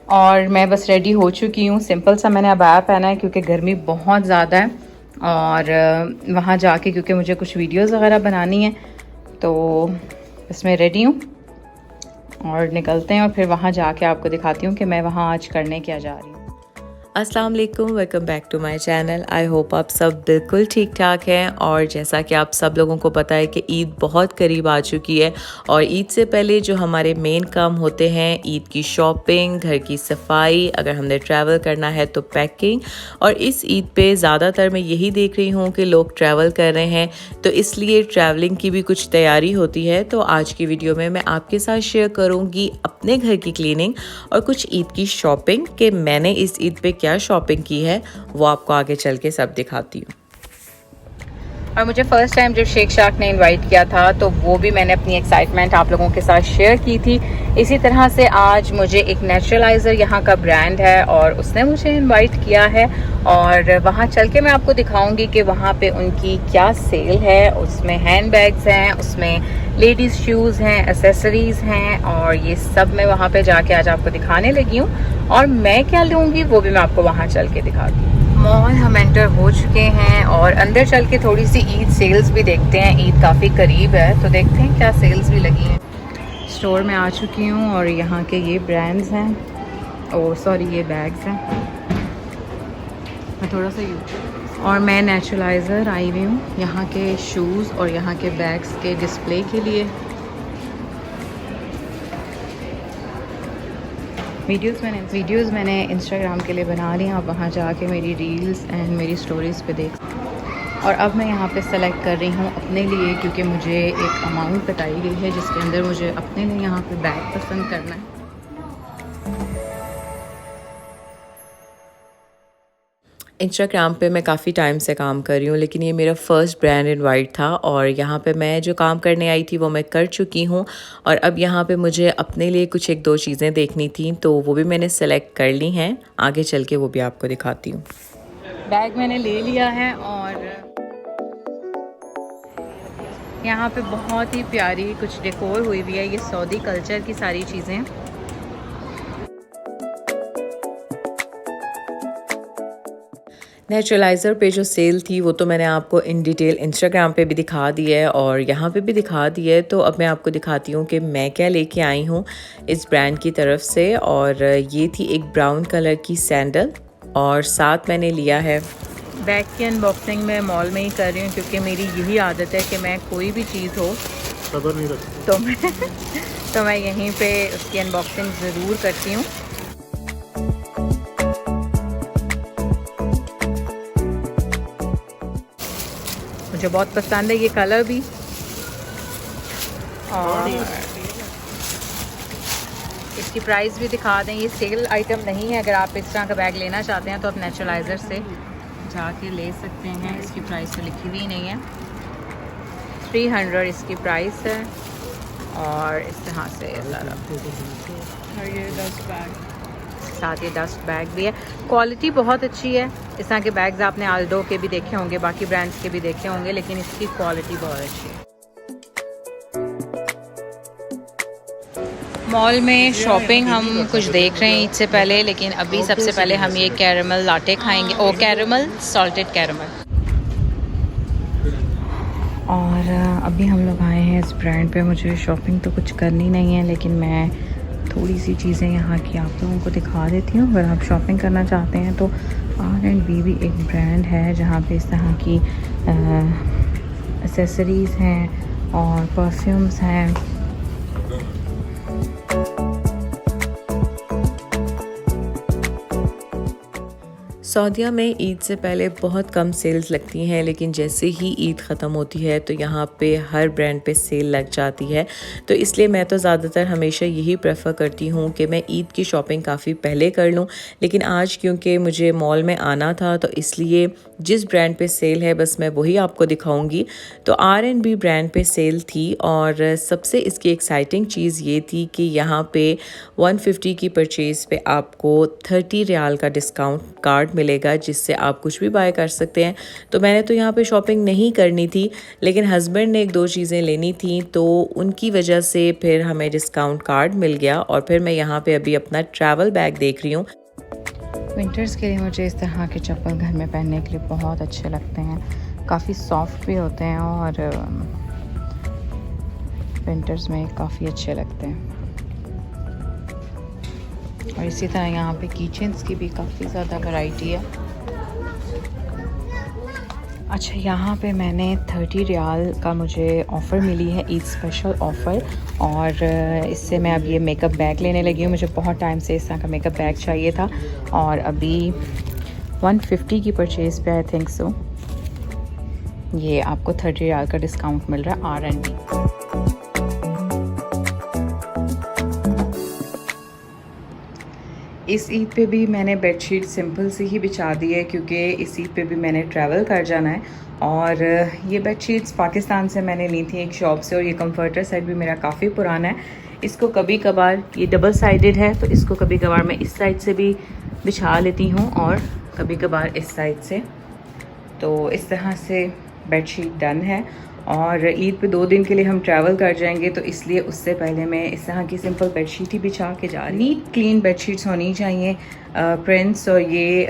और मैं बस रेडी हो चुकी हूँ। सिंपल सा मैंने अबाया पहना है क्योंकि गर्मी बहुत ज़्यादा है, और वहाँ जाके क्योंकि मुझे कुछ वीडियोस वगैरह बनानी है, तो बस मैं रेडी हूँ और निकलते हैं और फिर वहाँ जाके आपको दिखाती हूँ कि मैं वहाँ आज करने क्या जा रही हूँ। अस्सलाम वालेकुम, welcome back to my channel. I hope आप सब बिल्कुल ठीक ठाक हैं। और जैसा कि आप सब लोगों को पता है कि ईद बहुत करीब आ चुकी है, और ईद से पहले जो हमारे मेन काम होते हैं, ईद की शॉपिंग, घर की सफाई, अगर हमने ट्रैवल करना है तो पैकिंग। और इस ईद पे ज़्यादातर मैं यही देख रही हूँ कि लोग ट्रैवल कर रहे हैं, तो इसलिए ट्रैवलिंग की भी कुछ तैयारी होती है। तो आज की वीडियो में मैं आपके साथ शेयर करूँगी अपने घर की क्लीनिंग और कुछ ईद की शॉपिंग, कि मैंने इस ईद पे क्या शॉपिंग की है वो आपको आगे चल के सब दिखाती हूँ। और मुझे फ़र्स्ट टाइम जब शेख शाक ने इनवाइट किया था तो वो भी मैंने अपनी एक्साइटमेंट आप लोगों के साथ शेयर की थी। इसी तरह से आज मुझे एक नेचुरलाइज़र यहाँ का ब्रांड है और उसने मुझे इनवाइट किया है, और वहाँ चल के मैं आपको दिखाऊंगी कि वहाँ पे उनकी क्या सेल है। उसमें हैंड बैग्स हैं, उसमें लेडीज़ शूज़ हैं, एसेसरीज़ हैं, और ये सब मैं वहाँ पे जाके आज आपको दिखाने लगी हूँ। और मैं क्या लूँगी वो भी मैं आपको वहाँ चल के दिखाती हूँ। मॉल हम एंटर हो चुके हैं और अंदर चल के थोड़ी सी ईद सेल्स भी देखते हैं। ईद काफ़ी करीब है तो देखते हैं क्या सेल्स भी लगी हैं। स्टोर में आ चुकी हूँ और यहाँ के ये ब्रांड्स हैं, और सॉरी ये बैग्स हैं। मैं थोड़ा सा और मैं नेचुरलाइज़र आई हुई हूँ यहाँ के शूज़ और यहाँ के बैग्स के डिस्प्ले के लिए। वीडियोस मैंने इंस्टाग्राम के लिए बना ली हैं, आप वहाँ जाके मेरी रील्स एंड मेरी स्टोरीज़ पे देख। और अब मैं यहाँ पे सेलेक्ट कर रही हूँ अपने लिए, क्योंकि मुझे एक अमाउंट बताई गई है जिसके अंदर मुझे अपने लिए यहाँ पे बैग पसंद करना है। इंस्टाग्राम पे मैं काफ़ी टाइम से काम कर रही हूँ, लेकिन ये मेरा फ़र्स्ट ब्रांड इनवाइट था, और यहाँ पे मैं जो काम करने आई थी वो मैं कर चुकी हूँ। और अब यहाँ पे मुझे अपने लिए कुछ एक दो चीज़ें देखनी थी, तो वो भी मैंने सेलेक्ट कर ली हैं। आगे चल के वो भी आपको दिखाती हूँ। बैग मैंने ले लिया है और यहाँ पे बहुत ही प्यारी कुछ डेकोर हुई हुई है। ये सऊदी कल्चर की सारी चीज़ें। नेचुरलाइज़र पे जो सेल थी वो तो मैंने आपको इन डिटेल इंस्टाग्राम पे भी दिखा दी है और यहाँ पे भी दिखा दी है। तो अब मैं आपको दिखाती हूँ कि मैं क्या लेके आई हूँ इस ब्रांड की तरफ से। और ये थी एक ब्राउन कलर की सैंडल, और साथ मैंने लिया है। बैग की अनबॉक्सिंग मैं मॉल में ही कर रही हूँ क्योंकि मेरी यही आदत है कि मैं कोई भी चीज़ हो खबर नहीं रखती तो मैं यहीं पे उसकी अनबॉक्सिंग ज़रूर करती हूँ। मुझे बहुत पसंद है ये कलर भी। और इसकी प्राइस भी दिखा दें। ये सेल आइटम नहीं है। अगर आप इस तरह का बैग लेना चाहते हैं तो आप नेचुरलाइज़र से जाके ले सकते हैं। इसकी प्राइस तो लिखी हुई नहीं है। 300 इसकी प्राइस है। और इस तरह से और ये डस्ट बैग, साथ ये डस्ट बैग भी है। क्वालिटी बहुत अच्छी है। इस तरह के बैग्स आपने आल्डो के भी देखे होंगे, बाकी ब्रांड्स के भी देखे होंगे, लेकिन इसकी क्वालिटी बहुत अच्छी है। मॉल में शॉपिंग हम कुछ देख रहे हैं ईद से पहले, लेकिन अभी सबसे पहले हम ये कैरमल लाटे खाएंगे। ओ कैरमल, सॉल्टेड कैरमल। और अभी हम लोग आए हैं इस ब्रांड पे। मुझे शॉपिंग तो कुछ करनी नहीं है, लेकिन मैं थोड़ी सी चीज़ें यहाँ की आप लोगों को दिखा देती हूँ। अगर आप शॉपिंग करना चाहते हैं तो R&B भी एक ब्रांड है जहाँ पे इस तरह की एसेसरीज़ हैं और परफ्यूम्स हैं। सऊदीया में ईद से पहले बहुत कम सेल्स लगती हैं, लेकिन जैसे ही ईद ख़त्म होती है तो यहाँ पे हर ब्रांड पे सेल लग जाती है। तो इसलिए मैं तो ज़्यादातर हमेशा यही प्रेफर करती हूँ कि मैं ईद की शॉपिंग काफ़ी पहले कर लूँ, लेकिन आज क्योंकि मुझे मॉल में आना था तो इसलिए जिस ब्रांड पे सेल है बस मैं वही आपको दिखाऊंगी। तो R&B ब्रांड पे सेल थी और सबसे इसकी एक्साइटिंग चीज़ ये थी कि यहाँ पे 150 की परचेज़ पे आपको 30 रियाल का डिस्काउंट कार्ड मिलेगा, जिससे आप कुछ भी बाय कर सकते हैं। तो मैंने तो यहाँ पे शॉपिंग नहीं करनी थी, लेकिन हस्बैंड ने एक दो चीज़ें लेनी थी, तो उनकी वजह से फिर हमें डिस्काउंट कार्ड मिल गया। और फिर मैं यहाँ पे अभी अपना ट्रैवल बैग देख रही हूँ। विंटर्स के लिए मुझे इस तरह के चप्पल घर में पहनने के लिए बहुत अच्छे लगते हैं, काफ़ी सॉफ्ट भी होते हैं और विंटर्स में काफ़ी अच्छे लगते हैं। और इसी तरह यहाँ पे किचन्स की भी काफ़ी ज़्यादा वैरायटी है। अच्छा, यहाँ पे मैंने 30 रियाल का मुझे ऑफ़र मिली है, ईद स्पेशल ऑफ़र, और इससे मैं अब ये मेकअप बैग लेने लगी हूँ। मुझे बहुत टाइम से इस तरह का मेकअप बैग चाहिए था और अभी 150 की परचेज़ पे आई थिंक सो ये आपको 30 रियाल का डिस्काउंट मिल रहा है R&B। इस ईद पे भी मैंने बेडशीट सिंपल सी ही बिछा दी है, क्योंकि इस ईद पे भी मैंने ट्रैवल कर जाना है। और ये बेडशीट्स पाकिस्तान से मैंने ली थी एक शॉप से, और ये कंफर्टर सेट भी मेरा काफ़ी पुराना है। इसको कभी कभार, ये डबल साइडेड है, तो इसको कभी कभार मैं इस साइड से भी बिछा लेती हूँ और कभी कभार इस साइड से। तो इस तरह से बेडशीट डन है। और ईद पे 2 दिन के लिए हम ट्रैवल कर जाएंगे, तो इसलिए उससे पहले मैं इस तरह की सिंपल बेडशीट ही बिछा के जा रही हूँ। नीट क्लीन बेडशीट्स होनी चाहिए, प्रिंट्स और ये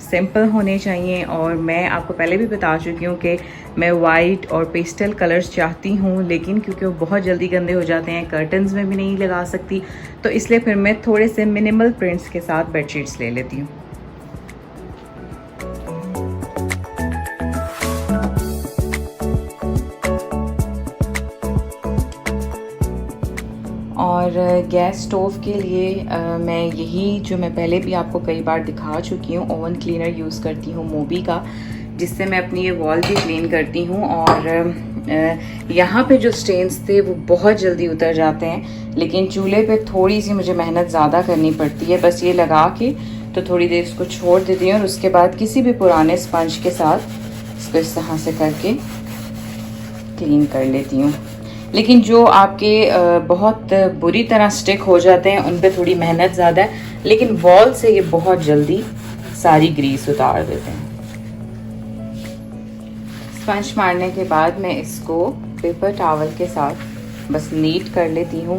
सिंपल होने चाहिए। और मैं आपको पहले भी बता चुकी हूँ कि मैं वाइट और पेस्टल कलर्स चाहती हूँ, लेकिन क्योंकि वो बहुत जल्दी गंदे हो जाते हैं, कर्टन्स में भी नहीं लगा सकती, तो इसलिए फिर मैं थोड़े से मिनिमल प्रिंट्स के साथ बेडशीट्स ले लेती हूँ। और गैस स्टोव के लिए मैं यही, जो मैं पहले भी आपको कई बार दिखा चुकी हूँ, ओवन क्लीनर यूज़ करती हूँ मोबी का, जिससे मैं अपनी ये वॉल भी क्लीन करती हूँ। और यहाँ पे जो स्टेन्स थे वो बहुत जल्दी उतर जाते हैं, लेकिन चूल्हे पे थोड़ी सी मुझे मेहनत ज़्यादा करनी पड़ती है। बस ये लगा के तो थोड़ी देर इसको छोड़ देती हूँ, और उसके बाद किसी भी पुराने स्पंज के साथ इसको इस तरह से करके क्लीन कर लेती हूँ। लेकिन जो आपके बहुत बुरी तरह स्टिक हो जाते हैं, उन पे थोड़ी मेहनत ज़्यादा है, लेकिन वॉल से ये बहुत जल्दी सारी ग्रीस उतार देते हैं। स्पंज मारने के बाद मैं इसको पेपर टॉवल के साथ बस नीट कर लेती हूँ,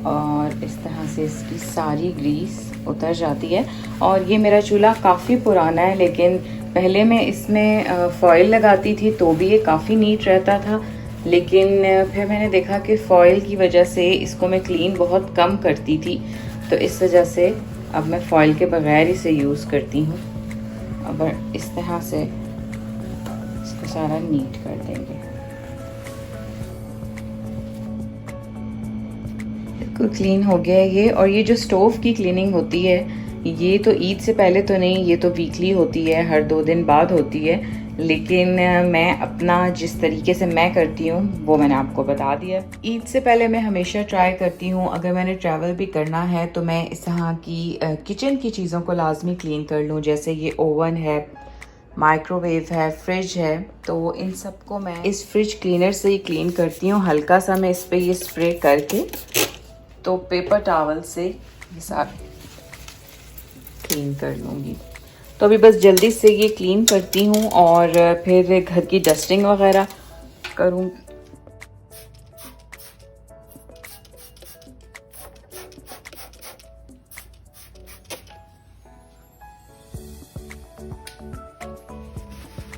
और इस तरह से इसकी सारी ग्रीस उतर जाती है। और ये मेरा चूल्हा काफ़ी पुराना है, लेकिन पहले मैं इसमें फॉइल लगाती थी तो भी ये काफ़ी नीट रहता था, लेकिन फिर मैंने देखा कि फॉइल की वजह से इसको मैं क्लीन बहुत कम करती थी, तो इस वजह से अब मैं फॉइल के बगैर इसे यूज़ करती हूँ। अब इस तरह से इसको सारा नीट कर देंगे। बिल्कुल क्लीन हो गया है ये। और ये जो स्टोव की क्लीनिंग होती है, ये तो ईद से पहले तो नहीं, ये तो वीकली होती है, हर 2 दिन बाद होती है। लेकिन मैं अपना जिस तरीके से मैं करती हूँ वो मैंने आपको बता दिया। ईद से पहले मैं हमेशा ट्राई करती हूँ, अगर मैंने ट्रैवल भी करना है तो मैं इस तरह की किचन की चीज़ों को लाजमी क्लीन कर लूँ। जैसे ये ओवन है, माइक्रोवेव है, फ्रिज है, तो इन सबको मैं इस फ्रिज क्लीनर से ही क्लीन करती हूँ। हल्का सा मैं इस पर ये स्प्रे करके तो पेपर टॉवल से ये सारा क्लीन कर लूँगी। तो अभी बस जल्दी से ये क्लीन करती हूँ और फिर घर की डस्टिंग वगैरह करूँ।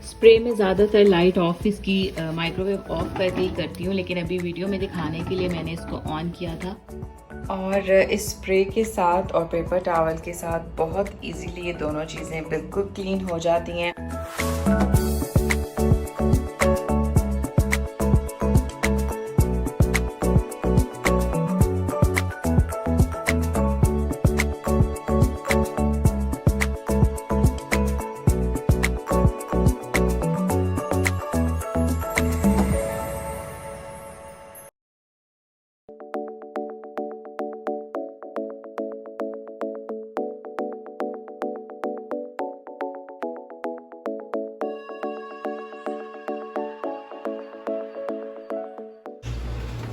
स्प्रे में ज़्यादातर लाइट ऑफ, इसकी माइक्रोवेव ऑफ करके ही करती हूँ, लेकिन अभी वीडियो में दिखाने के लिए मैंने इसको ऑन किया था। और इस स्प्रे के साथ और पेपर टॉवल के साथ बहुत इजीली ये दोनों चीज़ें बिल्कुल क्लीन हो जाती हैं।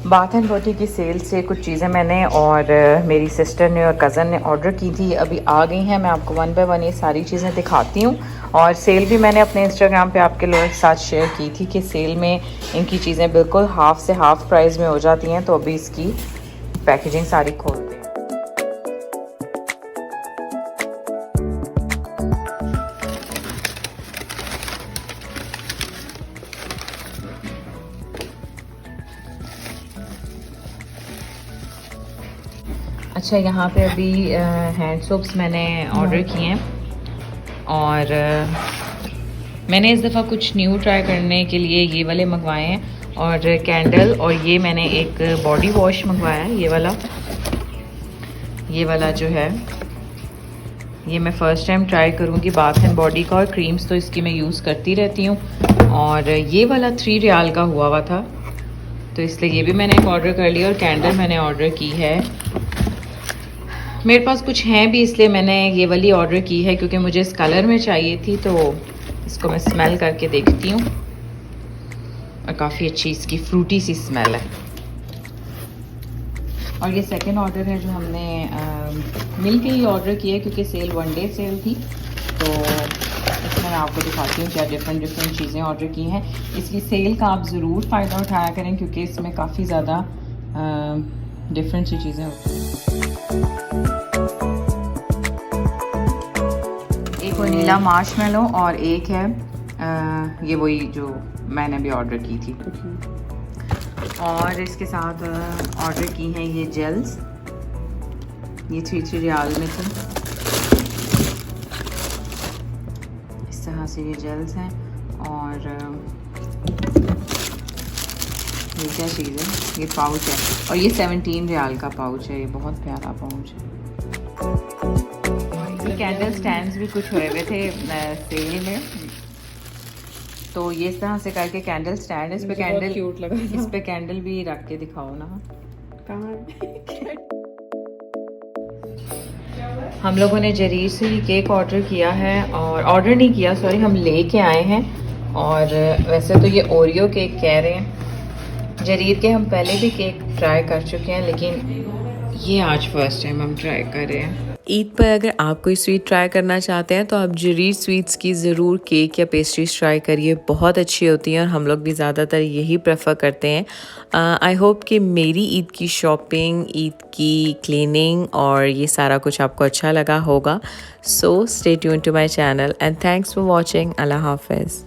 बाथ एंड बॉडी की सेल से कुछ चीज़ें मैंने और मेरी सिस्टर ने और कज़न ने ऑर्डर की थी, अभी आ गई हैं। मैं आपको वन बाय वन ये सारी चीज़ें दिखाती हूँ। और सेल भी मैंने अपने इंस्टाग्राम पे आपके लोगों के साथ शेयर की थी कि सेल में इनकी चीज़ें बिल्कुल हाफ़ से हाफ़ प्राइस में हो जाती हैं। तो अभी इसकी पैकेजिंग सारी खोलते हैं। अच्छा, यहाँ पे अभी हैंड सोप्स मैंने ऑर्डर किए हैं और मैंने इस दफ़ा कुछ न्यू ट्राई करने के लिए ये वाले मंगवाए हैं और कैंडल, और ये मैंने एक बॉडी वॉश मंगवाया है, ये वाला जो है ये मैं फ़र्स्ट टाइम ट्राई करूँगी बाथ एंड बॉडी का। और क्रीम्स तो इसकी मैं यूज़ करती रहती हूँ। और ये वाला 3 रियाल का हुआ था, तो इसलिए ये भी मैंने एक ऑर्डर कर लिया। और कैंडल मैंने ऑर्डर की है, मेरे पास कुछ हैं भी इसलिए मैंने ये वाली ऑर्डर की है क्योंकि मुझे इस कलर में चाहिए थी। तो इसको मैं स्मेल करके देखती हूँ और काफ़ी अच्छी इसकी फ्रूटी सी स्मेल है। और ये सेकंड ऑर्डर है जो हमने मिल के ही ऑर्डर किया है क्योंकि सेल 1 डे सेल थी। तो इसमें मैं आपको दिखाती हूँ क्या डिफरेंट चीज़ें ऑर्डर की हैं। इसकी सेल का आप ज़रूर फ़ायदा उठाया करें क्योंकि इसमें काफ़ी ज़्यादा डिफरेंट सी चीज़ें होती हैं। एक वनीला मार्शमेलो और एक है ये वही जो मैंने भी ऑर्डर की थी। और इसके साथ ऑर्डर की हैं ये जेल्स, ये 3 रियाल में थी। इस तरह से ये जेल्स हैं। और ये क्या चीज़ है, ये पाउच है और ये 17 रियाल का पाउच है। ये बहुत प्यारा पाउच है। कैंडल स्टैंड्स भी कुछ हुए हुए थे सेल में, तो ये इस तरह से करके कैंडल स्टैंड, इस पे कैंडल क्यूट लगा, इस पे कैंडल भी रख के दिखाओ ना। हम लोगों ने जरीर से ही केक ऑर्डर किया है, और ऑर्डर नहीं किया सॉरी, हम लेके आए हैं। और वैसे तो ये ओरियो केक कह रहे हैं। जरीर के हम पहले भी केक ट्राई कर चुके हैं, लेकिन ये आज फर्स्ट टाइम हम ट्राई कर रहे हैं। ईद पर अगर आप कोई स्वीट ट्राई करना चाहते हैं तो आप जरीर स्वीट्स की ज़रूर केक या पेस्ट्रीज ट्राई करिए, बहुत अच्छी होती हैं और हम लोग भी ज़्यादातर यही प्रेफर करते हैं। आई होप कि मेरी ईद की शॉपिंग, ईद की क्लीनिंग और ये सारा कुछ आपको अच्छा लगा होगा। So stay tune to my channel and thanks for watching. अल्लाह हाफिज़।